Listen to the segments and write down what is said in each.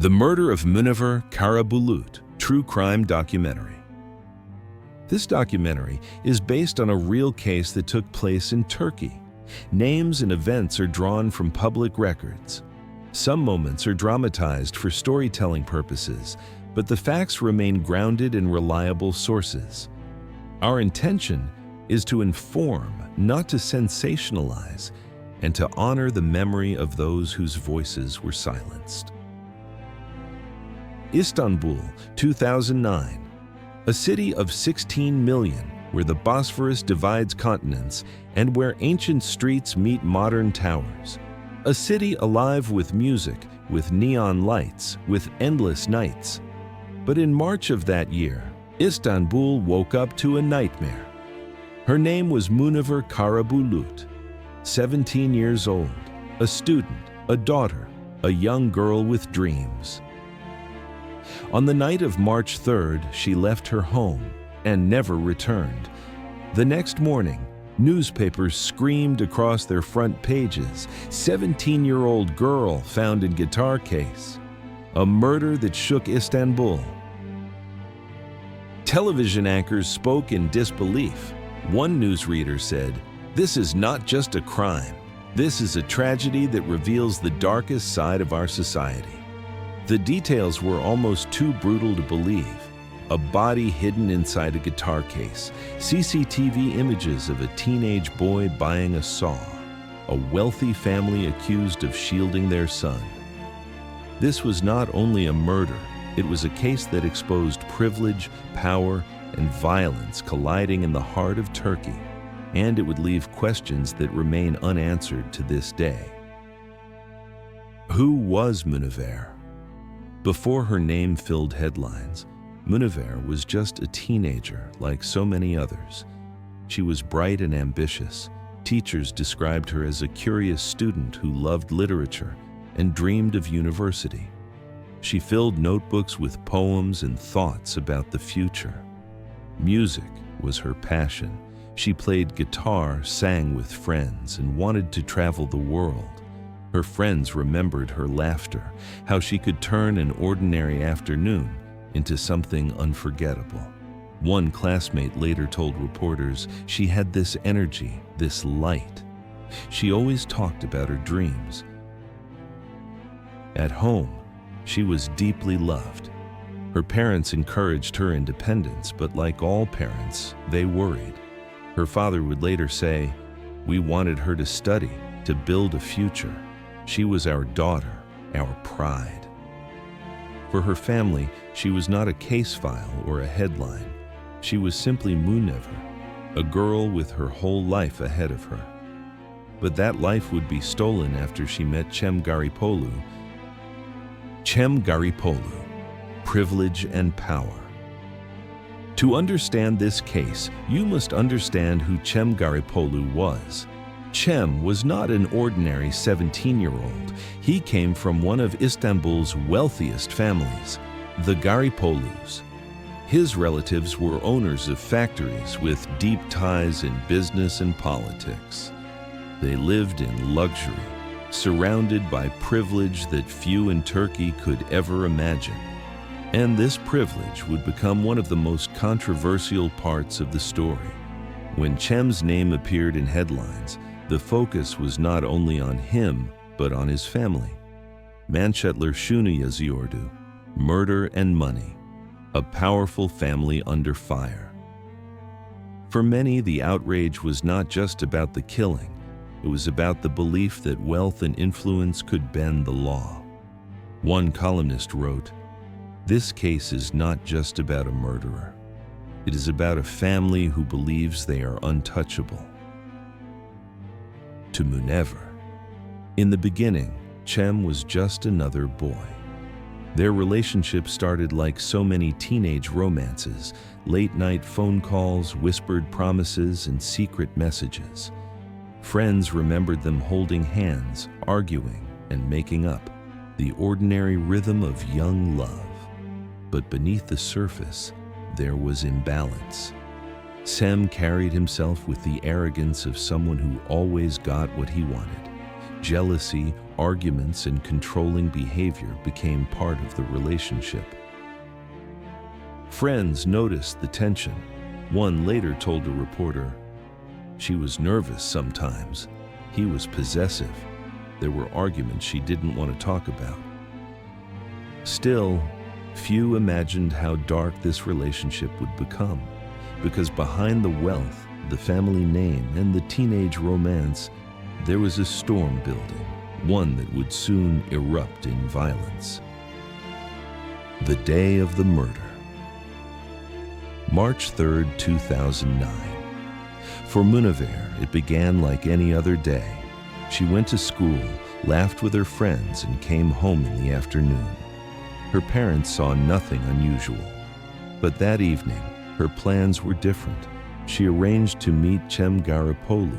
The Murder of Münevver Karabulut, true crime documentary. This documentary is based on a real case that took place in Turkey. Names and events are drawn from public records. Some moments are dramatized for storytelling purposes, but the facts remain grounded in reliable sources. Our intention is to inform, not to sensationalize, and to honor the memory of those whose voices were silenced. Istanbul, 2009. A city of 16 million, where the Bosphorus divides continents and where ancient streets meet modern towers. A city alive with music, with neon lights, with endless nights. But in March of that year, Istanbul woke up to a nightmare. Her name was Münevver Karabulut, 17 years old, a student, a daughter, a young girl with dreams. On the night of March 3rd, she left her home and never returned. The next morning, newspapers screamed across their front pages, 17-year-old girl found in guitar case. A murder that shook Istanbul. Television anchors spoke in disbelief. One newsreader said, "This is not just a crime. This is a tragedy that reveals the darkest side of our society." The details were almost too brutal to believe. A body hidden inside a guitar case, CCTV images of a teenage boy buying a saw, a wealthy family accused of shielding their son. This was not only a murder, it was a case that exposed privilege, power, and violence colliding in the heart of Turkey, and it would leave questions that remain unanswered to this day. Who was Münevver? Before her name filled headlines, Münevver was just a teenager like so many others. She was bright and ambitious. Teachers described her as a curious student who loved literature and dreamed of university. She filled notebooks with poems and thoughts about the future. Music was her passion. She played guitar, sang with friends, and wanted to travel the world. Her friends remembered her laughter, how she could turn an ordinary afternoon into something unforgettable. One classmate later told reporters she had this energy, this light. She always talked about her dreams. At home, she was deeply loved. Her parents encouraged her independence, but like all parents, they worried. Her father would later say, "We wanted her to study, to build a future. She was our daughter, our pride." For her family, she was not a case file or a headline. She was simply Münevver, a girl with her whole life ahead of her. But that life would be stolen after she met Cem Garipoğlu. Cem Garipoğlu, privilege and power. To understand this case, you must understand who Cem Garipoğlu was. Cem was not an ordinary 17-year-old. He came from one of Istanbul's wealthiest families, the Garipoğlus. His relatives were owners of factories with deep ties in business and politics. They lived in luxury, surrounded by privilege that few in Turkey could ever imagine. And this privilege would become one of the most controversial parts of the story. When Cem's name appeared in headlines, the focus was not only on him, but on his family. Manşetler şunu yazıyordu, murder and money, a powerful family under fire. For many, the outrage was not just about the killing, it was about the belief that wealth and influence could bend the law. One columnist wrote, "This case is not just about a murderer. It is about a family who believes they are untouchable." To Münevver. In the beginning, Cem was just another boy. Their relationship started like so many teenage romances, late-night phone calls, whispered promises, and secret messages. Friends remembered them holding hands, arguing, and making up, the ordinary rhythm of young love. But beneath the surface, there was imbalance. Cem carried himself with the arrogance of someone who always got what he wanted. Jealousy, arguments and controlling behavior became part of the relationship. Friends noticed the tension. One later told a reporter, "She was nervous sometimes. He was possessive. There were arguments she didn't want to talk about." Still, few imagined how dark this relationship would become, because behind the wealth, the family name, and the teenage romance, there was a storm building, one that would soon erupt in violence. The day of the murder. March 3rd, 2009. For Münevver, it began like any other day. She went to school, laughed with her friends, and came home in the afternoon. Her parents saw nothing unusual. But that evening, her plans were different. She arranged to meet Cem Garipoğlu.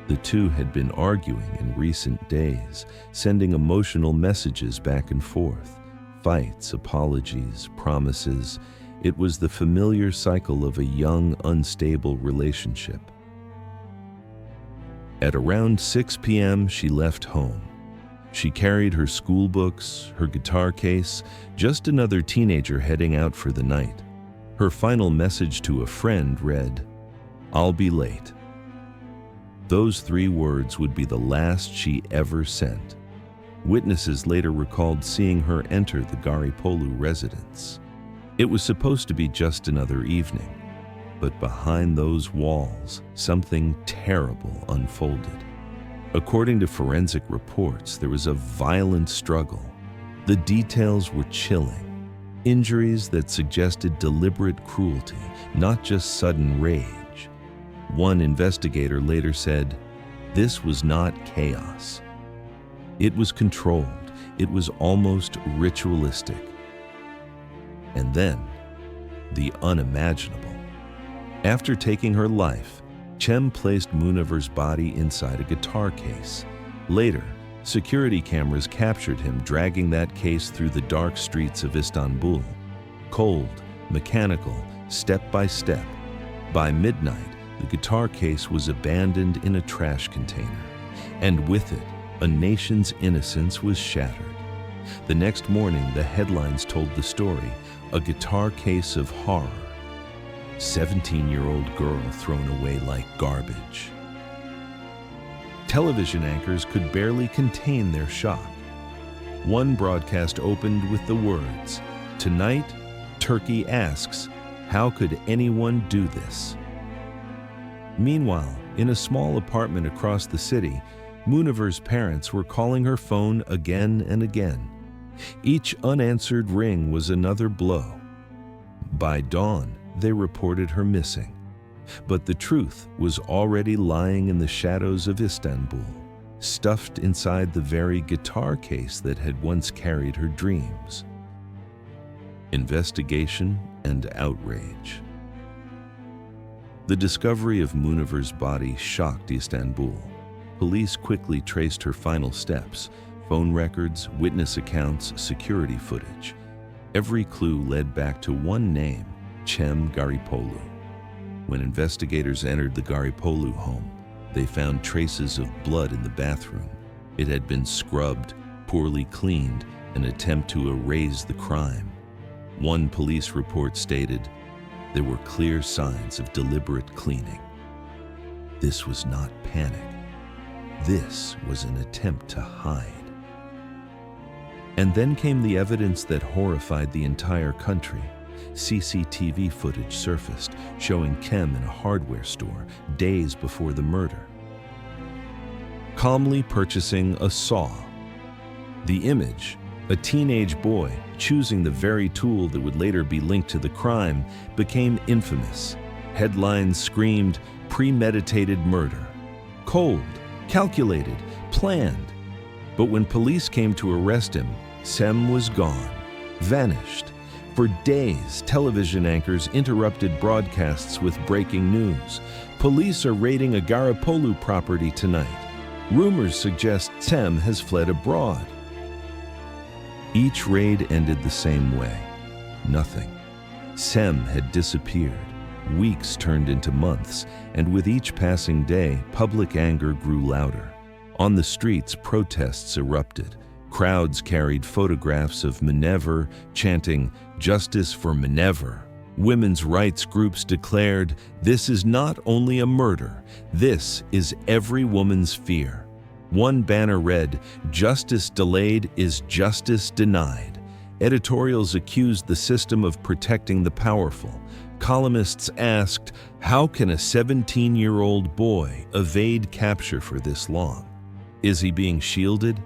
The two had been arguing in recent days, sending emotional messages back and forth. Fights, apologies, promises. It was the familiar cycle of a young, unstable relationship. At around 6 p.m., she left home. She carried her school books, her guitar case, just another teenager heading out for the night. Her final message to a friend read, "I'll be late." Those 3 words would be the last she ever sent. Witnesses later recalled seeing her enter the Garipoğlu residence. It was supposed to be just another evening, but behind those walls, something terrible unfolded. According to forensic reports, there was a violent struggle. The details were chilling. Injuries that suggested deliberate cruelty, not just sudden rage. One investigator later said, "This was not chaos. It was controlled. It was almost ritualistic." And then, the unimaginable. After taking her life, Cem placed Münevver's body inside a guitar case. Later, security cameras captured him dragging that case through the dark streets of Istanbul. Cold, mechanical, step by step. By midnight, the guitar case was abandoned in a trash container, and with it, a nation's innocence was shattered. The next morning, the headlines told the story, "A guitar case of horror. 17-year-old girl thrown away like garbage." Television anchors could barely contain their shock. One broadcast opened with the words, "Tonight, Turkey asks, how could anyone do this?" Meanwhile, in a small apartment across the city, Münevver's parents were calling her phone again and again. Each unanswered ring was another blow. By dawn, they reported her missing. But the truth was already lying in the shadows of Istanbul, stuffed inside the very guitar case that had once carried her dreams. Investigation and outrage. The discovery of Münevver's body shocked Istanbul. Police quickly traced her final steps: phone records, witness accounts, security footage. Every clue led back to one name, Cem Garipoğlu. When investigators entered the Garipoğlu home, they found traces of blood in the bathroom. It had been scrubbed, poorly cleaned, an attempt to erase the crime. One police report stated, there were clear signs of deliberate cleaning. This was not panic. This was an attempt to hide. And then came the evidence that horrified the entire country. CCTV footage surfaced, showing Cem in a hardware store days before the murder, calmly purchasing a saw. The image, a teenage boy choosing the very tool that would later be linked to the crime, became infamous. Headlines screamed, "Premeditated murder." Cold, calculated, planned. But when police came to arrest him, Cem was gone, vanished. For days, television anchors interrupted broadcasts with breaking news. Police are raiding a Garipoğlu property tonight. Rumors suggest Cem has fled abroad. Each raid ended the same way. Nothing. Cem had disappeared. Weeks turned into months, and with each passing day, public anger grew louder. On the streets, protests erupted. Crowds carried photographs of Münevver, chanting, "Justice for Münevver." Women's rights groups declared, "This is not only a murder, this is every woman's fear." One banner read, "Justice delayed is justice denied." Editorials accused the system of protecting the powerful. Columnists asked, how can a 17-year-old boy evade capture for this long? Is he being shielded?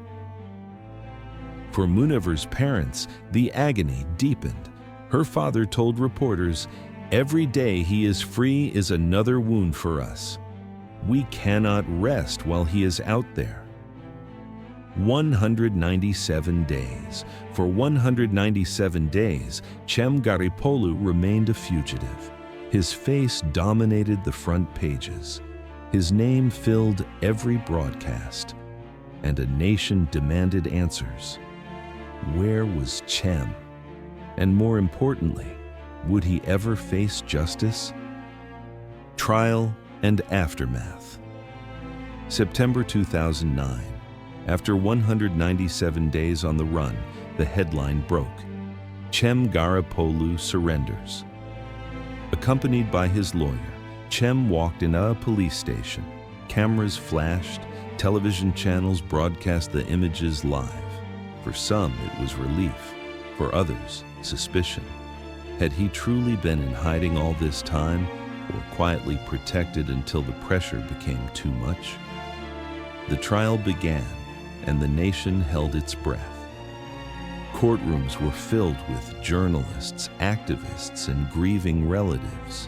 For Münevver's parents, the agony deepened. Her father told reporters, "Every day he is free is another wound for us. We cannot rest while he is out there." 197 days. For 197 days, Cem Garipoğlu remained a fugitive. His face dominated the front pages. His name filled every broadcast. And a nation demanded answers. Where was Cem? And more importantly, would he ever face justice? Trial and aftermath. September 2009. After 197 days on the run, the headline broke. Cem Garipoğlu surrenders. Accompanied by his lawyer, Cem walked in a police station. Cameras flashed, television channels broadcast the images live. For some, it was relief. For others, suspicion. Had he truly been in hiding all this time, or quietly protected until the pressure became too much? The trial began, and the nation held its breath. Courtrooms were filled with journalists, activists, and grieving relatives.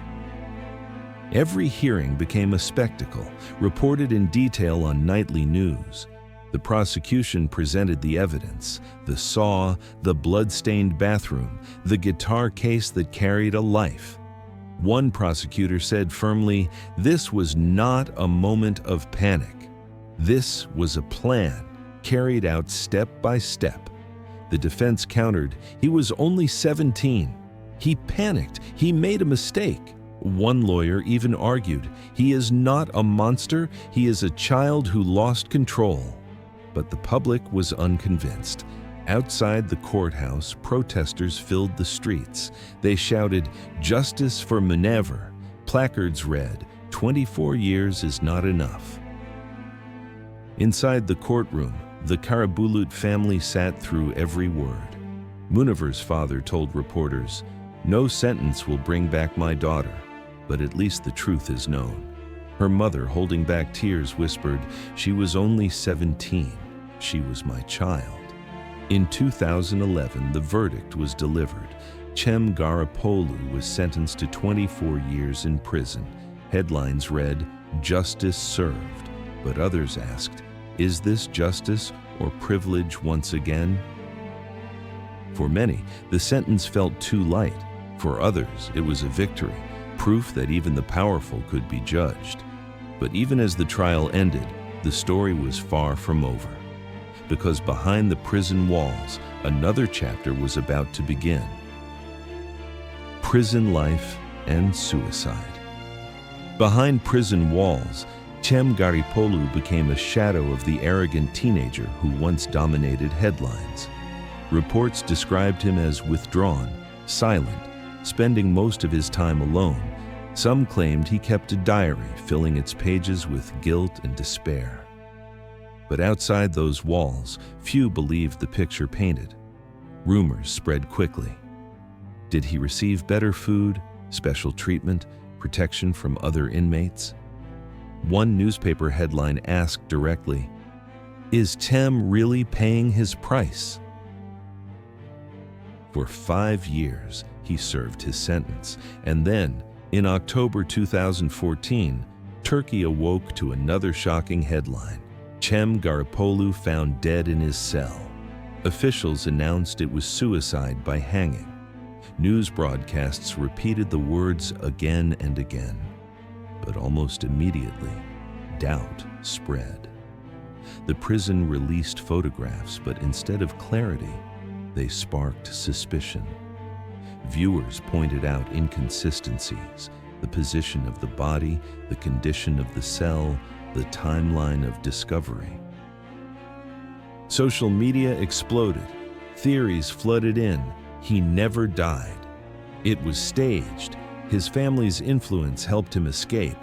Every hearing became a spectacle, reported in detail on nightly news. The prosecution presented the evidence: the saw, the blood-stained bathroom, the guitar case that carried a life. One prosecutor said firmly, "This was not a moment of panic. This was a plan, carried out step by step." The defense countered, "He was only 17. He panicked. He made a mistake." One lawyer even argued, "He is not a monster. He is a child who lost control." But the public was unconvinced. Outside the courthouse, protesters filled the streets. They shouted, "Justice for Münevver." Placards read, "24 years is not enough." Inside the courtroom, the Karabulut family sat through every word. Münevver's father told reporters, "No sentence will bring back my daughter, but at least the truth is known." Her mother, holding back tears, whispered, "She was only 17. She was my child." In 2011, the verdict was delivered. Cem Garipoğlu was sentenced to 24 years in prison. Headlines read, "Justice served," but others asked, is this justice or privilege once again? For many, the sentence felt too light. For others, it was a victory, proof that even the powerful could be judged. But even as the trial ended, the story was far from over. Because behind the prison walls, another chapter was about to begin. Prison life and suicide. Behind prison walls, Cem Garipoğlu became a shadow of the arrogant teenager who once dominated headlines. Reports described him as withdrawn, silent, spending most of his time alone. Some claimed he kept a diary, filling its pages with guilt and despair. But outside those walls, few believed the picture painted. Rumors spread quickly. Did he receive better food, special treatment, protection from other inmates? One newspaper headline asked directly, "Is Cem really paying his price?" For 5 years, he served his sentence, and then, in October 2014, Turkey awoke to another shocking headline. Cem Garipoğlu found dead in his cell. Officials announced it was suicide by hanging. News broadcasts repeated the words again and again. But almost immediately, doubt spread. The prison released photographs, but instead of clarity, they sparked suspicion. Viewers pointed out inconsistencies, the position of the body, the condition of the cell, the timeline of discovery. Social media exploded. Theories flooded in. He never died. It was staged. His family's influence helped him escape.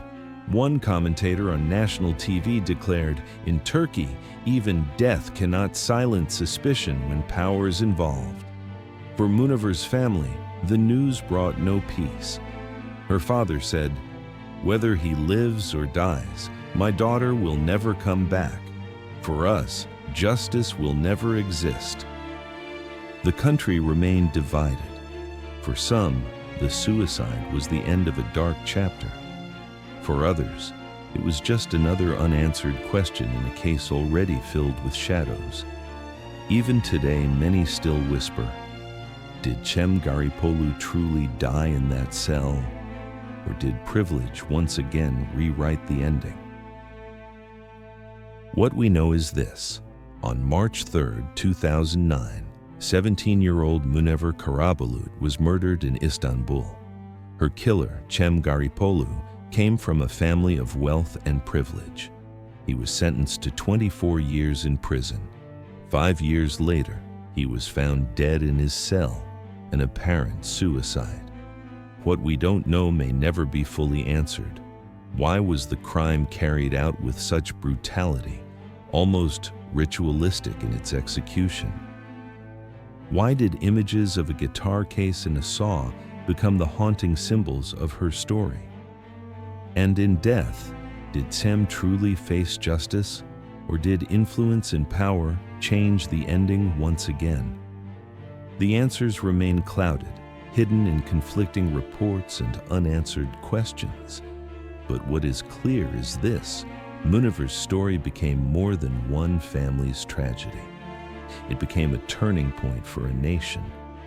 One commentator on national TV declared, "In Turkey, even death cannot silence suspicion when power is involved." For Münevver's family, the news brought no peace. Her father said, "Whether he lives or dies, my daughter will never come back. For us, justice will never exist." The country remained divided. For some, the suicide was the end of a dark chapter. For others, it was just another unanswered question in a case already filled with shadows. Even today, many still whisper, did Cem Garipoğlu truly die in that cell? Or did privilege once again rewrite the ending? What we know is this. On March 3, 2009, 17-year-old Münevver Karabulut was murdered in Istanbul. Her killer, Cem Garipoğlu, came from a family of wealth and privilege. He was sentenced to 24 years in prison. 5 years later, he was found dead in his cell, an apparent suicide. What we don't know may never be fully answered. Why was the crime carried out with such brutality, almost ritualistic in its execution? Why did images of a guitar case and a saw become the haunting symbols of her story? And in death, did Cem truly face justice, or did influence and power change the ending once again? The answers remain clouded, hidden in conflicting reports and unanswered questions. But what is clear is this: Münevver's story became more than one family's tragedy. It became a turning point for a nation,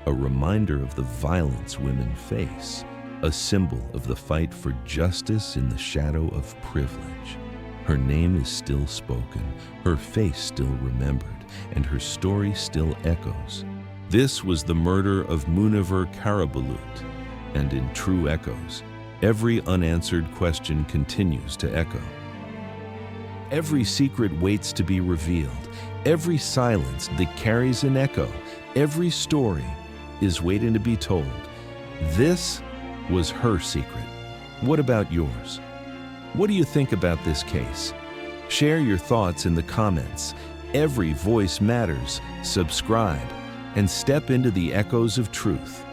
a reminder of the violence women face, a symbol of the fight for justice in the shadow of privilege. Her name is still spoken, her face still remembered, and her story still echoes. This was the murder of Münevver Karabulut, and in true echoes, every unanswered question continues to echo. Every secret waits to be revealed. Every silence that carries an echo, every story is waiting to be told. This was her secret. What about yours? What do you think about this case? Share your thoughts in the comments. Every voice matters. Subscribe and step into the echoes of truth.